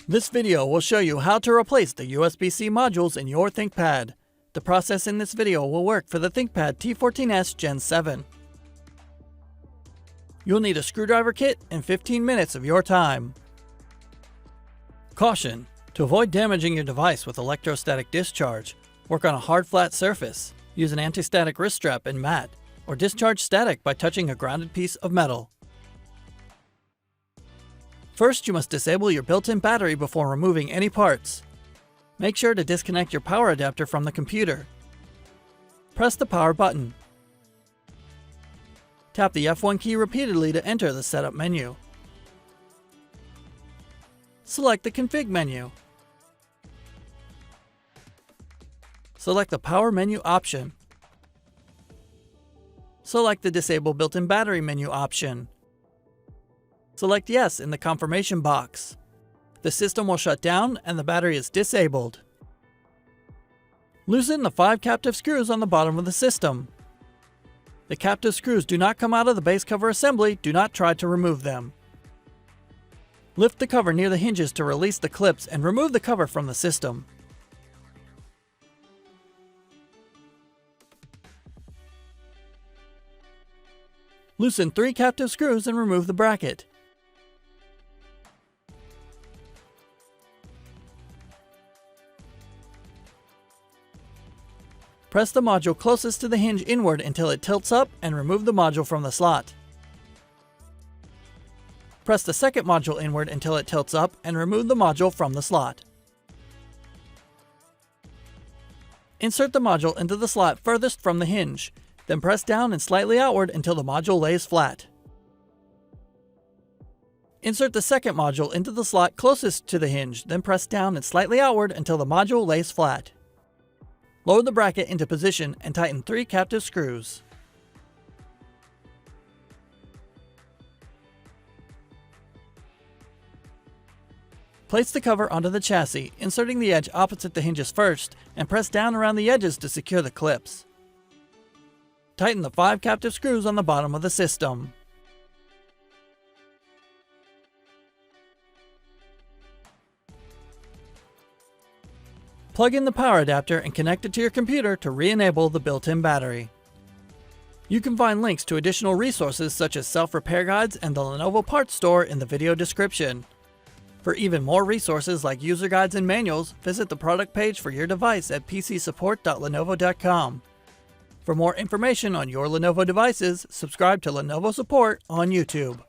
This video will show you how to replace the USB-C modules in your ThinkPad. The process in this video will work for the ThinkPad T14s Gen 7. You'll need a screwdriver kit and 15 minutes of your time. Caution: to avoid damaging your device with electrostatic discharge, work on a hard flat surface, use an anti-static wrist strap and mat, or discharge static by touching a grounded piece of metal. First, you must disable your built-in battery before removing any parts. Make sure to disconnect your power adapter from the computer. Press the power button. Tap the F1 key repeatedly to enter the setup menu. Select the config menu. Select the power menu option. Select the disable built-in battery menu option. Select yes in the confirmation box. The system will shut down and the battery is disabled. Loosen the 5 captive screws on the bottom of the system. The captive screws do not come out of the base cover assembly. Do not try to remove them. Lift the cover near the hinges to release the clips and remove the cover from the system. Loosen 3 captive screws and remove the bracket. Press the module closest to the hinge inward until it tilts up and remove the module from the slot. Press the second module inward until it tilts up and remove the module from the slot. Insert the module into the slot furthest from the hinge, then press down and slightly outward until the module lays flat. Insert the second module into the slot closest to the hinge, then press down and slightly outward until the module lays flat. Lower the bracket into position and tighten 3 captive screws. Place the cover onto the chassis, inserting the edge opposite the hinges first, and press down around the edges to secure the clips. Tighten the 5 captive screws on the bottom of the system. Plug in the power adapter and connect it to your computer to re-enable the built-in battery. You can find links to additional resources such as self-repair guides and the Lenovo parts store in the video description. For even more resources like user guides and manuals, visit the product page for your device at pcsupport.lenovo.com. For more information on your Lenovo devices, subscribe to Lenovo Support on YouTube.